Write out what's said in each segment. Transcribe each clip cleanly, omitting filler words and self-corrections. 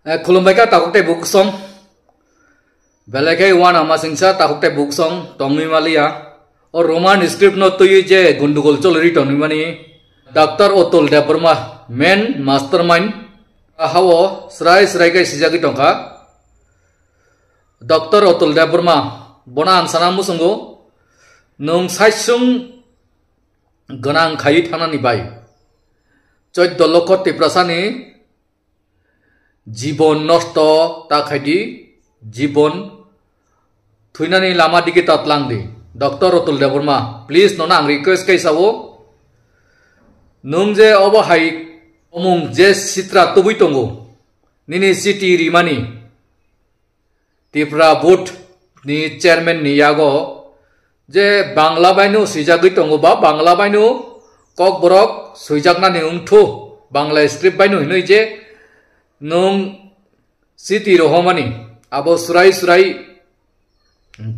Khulumbaika takukte buksong beleke wan ama singsa takukte buksong tongmi malia or roman script no tuyi je gundugol cholri tongmi mani Dr. Otul Debarma main mastermind hawo srai kai sijagi tongka Dr. Otul Debarma bona ansana musungo nung saisung ganang khayi thanani bai 14 লক্ষ টিপ্রাসানি জীবন নষ্ট তা খাইদি জীবন থুইনানি লামা দিকে তাতলাংদি doctor Atul Debbarma please ননা আং request কাইসাও নং যে অবহাই অমুং যে চিত্রা তবুই তঙ্গো নিনি city রিমানি Tripura board नि chairman नि यागो जे बांग्ला बायनु सिजागै तंगो बा बांग्ला बायनु कक बरक सुइजागनानि उंथु बांग्ला स्क्रिप्ट बायनु हिनै जे नों सिटी रहमानी आबो सुराई सुराई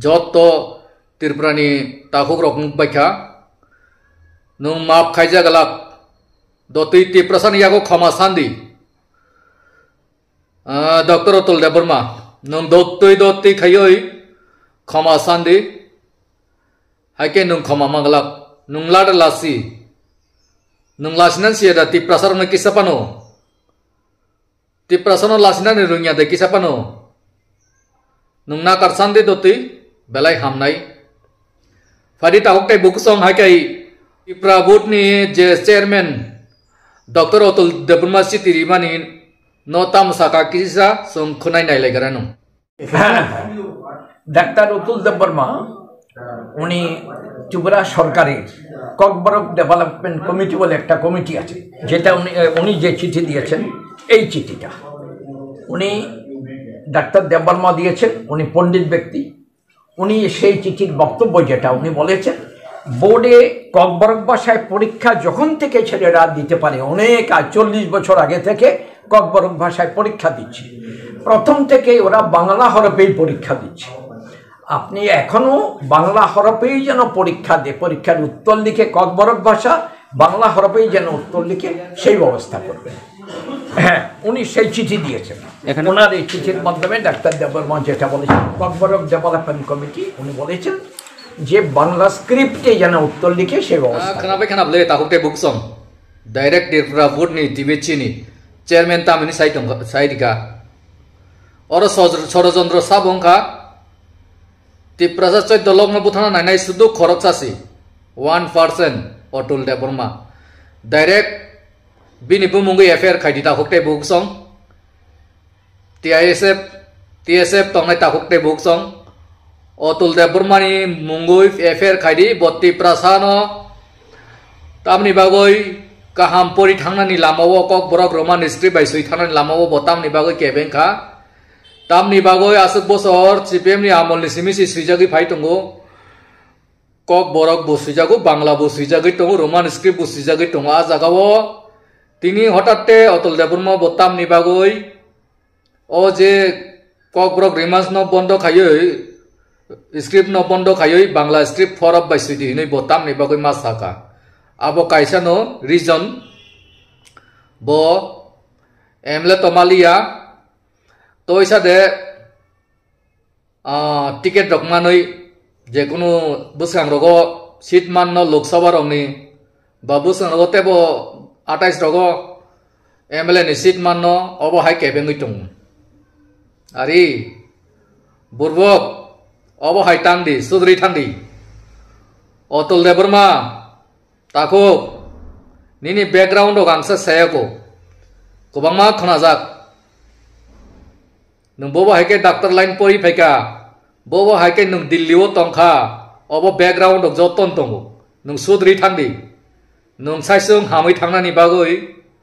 जत त्रिपुरानि ताखुक रक बायखा नों माप खाइजा गलाक दतै त्रिपुरासानि यागो खमा सान्दी डॉक्टर अतुल देबबर्मा नों दतै खायै खमा सान्दी हाइके नों खमा मंगलाक नों लाड लासी नों लासिनान सिया त्रिपुरासारनो किसापानो त्रिपुरासारनो लासिनान रुंया दे किसापानो नों ना कारसान्दी दतै बेलाय हामनाय फादि ताहुकते बुकसं हाइके त्रिपुरा बोर्डनि जे चेयरमैन डॉक्टर अतुल देबबर्मा सिटी रिमानि नो तामसाका किसा सं खुनाय नायलायगरानो ডাক্তার অতুল দেববর্মা উনি ত্রিপুরা সরকারের ককবরক ডেভেলপমেন্ট কমিটি বলে একটা কমিটি আছে যেটা উনি যে চিঠি দিয়েছেন এই চিঠিটা উনি ডাক্তার দেববর্মা দিয়েছেন উনি পণ্ডিত ব্যক্তি উনি সেই চিঠির বক্তব্য যেটা উনি বলেছেন বোর্ডে ককবরক ভাষায় পরীক্ষা যখন থেকে ছেলেরা দিতে পারে অনেক 40 বছর আগে থেকে ককবরক ভাষায় পরীক্ষা দিচ্ছে প্রথম থেকে ওরা বাংলা হরফেই পরীক্ষা দিচ্ছে আপনি এখনো বাংলা হরফেই যেন পরীক্ষা দে পরীক্ষার উত্তর লিখে ককবরক ভাষা বাংলা হরফেই যেন উত্তর লিখে সেই ব্যবস্থা করবেন হ্যাঁ উনি সেই চিঠি দিয়েছেন ওনার এই চিঠির মাধ্যমে ডাক্তার দেববর্মা যেটা বলেছেন ককবরক ডেভেলপমেন্ট কমিটি উনি বলেছেন যে বাংলা স্ক্রিপ্টে যেন উত্তর লিখে সেই ব্যবস্থা খানাবে তাহুকতে বুকসং ডাইরেক্ট ত্রিপুরা বোর্ডনি টিবিচিনি চেয়ারম্যান তামিনি সাইডিকা और षड़यंत्र साबंखा त्रिपुरा 14 लग्न बुथाना नायनाय सुदु खरक सासी 1% अतुल देबबर्मा डायरेक्ट बिनि बुमुंगै एफआईआर खायदि ताहुकते बुकसं टीएसएफ तंगनाय ताहुकते बुकसं अतुल देबबर्मानि मुंगै एफआईआर खायदि त्रिपुरा सानो तामनि बागै गाहाम परि थांनानि लामाव कक बरक रोमान स्क्रिप्ट बाय सै थांनानि लामाव बतामनि बागै केबेंखा तामनि बागै आसुक बसर सीपीएमनि आमलनि सिमिसि सुइजागै फाय तंगो कक बरक बुसुइजागो बांग्ला बुसुइजागै तंगो रोमान स्क्रिप्ट बुसुइजागै तंगो आ जागाव तिनि हठाते अतुल देबबर्मा बतामनि बागै ओ जे कक बरक रिमान्स न बन्द खायै स्क्रिप्ट न बन्द खायै बांग्ला स्क्रिप्ट फरब बाय सुइदि नै बतामनि बागै मा साका आबो कायसानो रिजन बो एमले तमालिया तो इसादे टिकेट रखमानै जेकुनु बुसां रगो सीट माननो लोकसभा रंनि बा बुसां रगो तेबो 28 रगो एमएलए नि सीट माननो अबो हाय केबेंगै दं आरि बुरबक अबो हाय तांदि सुद्रि थांदि अतुल देबबर्मा ताको निनि बैकग्राउंड गांसे सायाको गोबांमा खोनाजाक नों बबो हायके डाक्टर लाइन परि फायका बबो हायके नों दिल्लीओ तंखा अबो बैकग्राउंड जतन दंगो नों सुद्रि थांदि नों साइसों हामै थांनानि बागै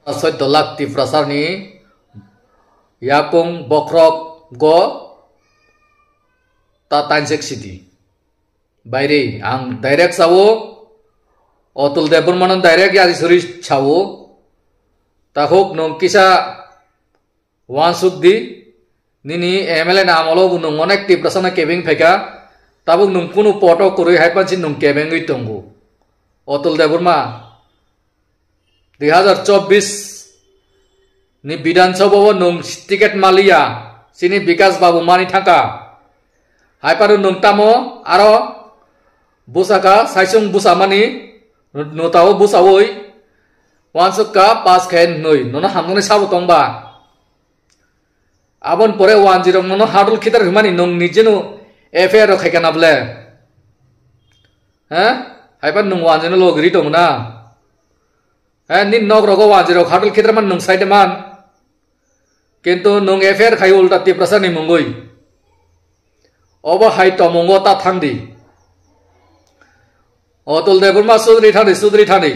14 लाख त्रिपुरासारनि याकुं बख्रक गो ता तानसेक सिटी बायरे आं डाइरेक्ट सावो अतुल देबबर्मा डाइरेक्ट यारि सरि छावो ताहुक नों किसा वानसुक दी निनी एमएलए नामलो बुनु अनेक त्रिपुरासाना केबिं फेका ताबुक नुं कुनु पटो कुरै हायपानसि नुं केबेंगै तंगो Atul Debbarma 2024 ni Vidansabha o nung tiket malia sini Bikas Babu mani thangka hai paru nung tamo aro busaka saisung busamani notao busawoi wansukka pas khen noi nona hamnone sabu tongba abon pore 10 nono hadul khitar humani nung nijenu affair ro khaikana ble ha hai pan nung 10 lo gri tong na ha nin nok ro go 10 hadul khitar man nung side man কিন্তু নং এফের খাই উল্টা তিপ্রাসানি মঙ্গই of হাই তমঙ্গ তা থান্দি অতুল দেবর্মা সুদরি থানি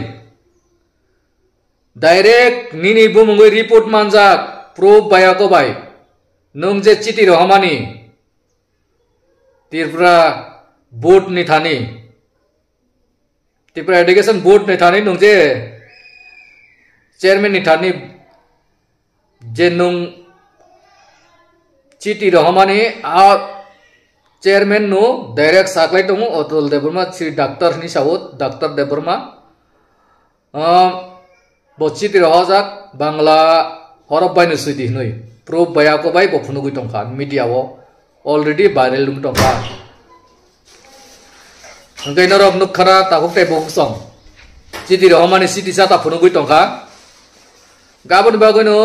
ডাইরেক্ট নিনি বুমঙ্গই রিপোর্ট মানজাক প্রুফ বায়াকো বাই নং যে চিঠি রহমানি ত্রিপুরা বোর্ড নি থানি ত্রিপুরা এডুকেশন বোর্ড নি থানি নং যে চেয়ারম্যান নি থানি যে নং চিঠি রহমানি আ চেয়ারম্যান নো ডাইরেক্ট সাকলাই দङ অতুল দেববর্মা শ্রী ডাক্তার নি সাউত ডাক্তার দেববর্মা বচিতি রহজাক বাংলা হরব বাইনো সুইদি নই প্রুফ বায়াকো বাই বফুনুগুই টংখা মিডিয়াও অলরেডি ভাইরাল লুং টংখা ওংকাইনো রব নুখরা তাহুকটাই বকসং চিঠি রহমানি চিঠি সা তাফুনুগুই টংখা गाबोन बागोनो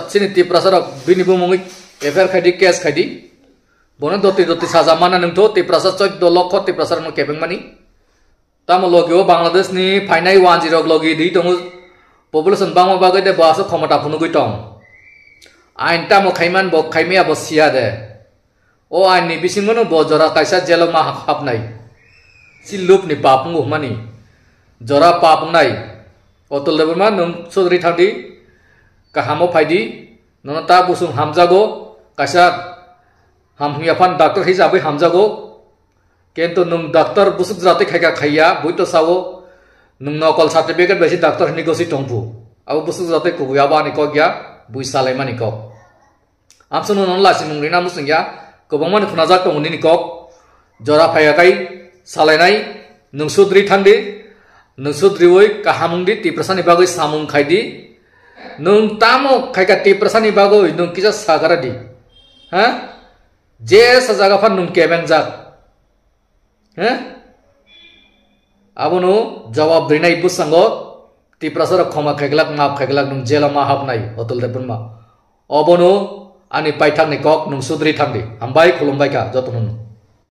सिनि तिप्रासार बिनि बुमुङै एफआर खायदि केस खायदि बनो दति साजा माना नंथ तिप्रासा 14 लक्ष तिप्रासार न केबें मानि ताम लगियो बांग्लादेश नि फाइनाइ 10 लगी दै दङ पपुलेशन बांगमा बागै दे बासो क्षमता फुनुगै दं आइन ताम खाइमान ब खाइमिया बसिया दे ओ आइन नि बिसिंगनो बजरा काइसा जेल मा हाबनाय सिलुप नि पापंगु मानि जरा पापंनाय अतुल देबमा नों Chaudhary थांदि kahamo faidi nonata busung hamjago kaisa hamhiafan doctor hisabai hamjago kento nung doctor busuk jate khaika khaiya buito sawo nung nokol certificate besi doctor ni gosi tongpu abo busuk jate kubuya bani ko gya bui salai mani ko amsun non lasi nung rina musung ya kobangman khunajak tongni ni ko jora phaya kai salai nai nung sudri thandi nung sudri oi kahamungdi tiprasani bagai samung khaidi nung tamo khaika tiprasani bagoi nung kisa sagara di ha je sajaga fan nung kebeng jak ha abono jawab dinai busango tiprasar khoma khaglak map khaglak nung jela ma hapnai otul debunma obono ani paithak ni kok nung sudri thandi ambai khulumbai ka jotonun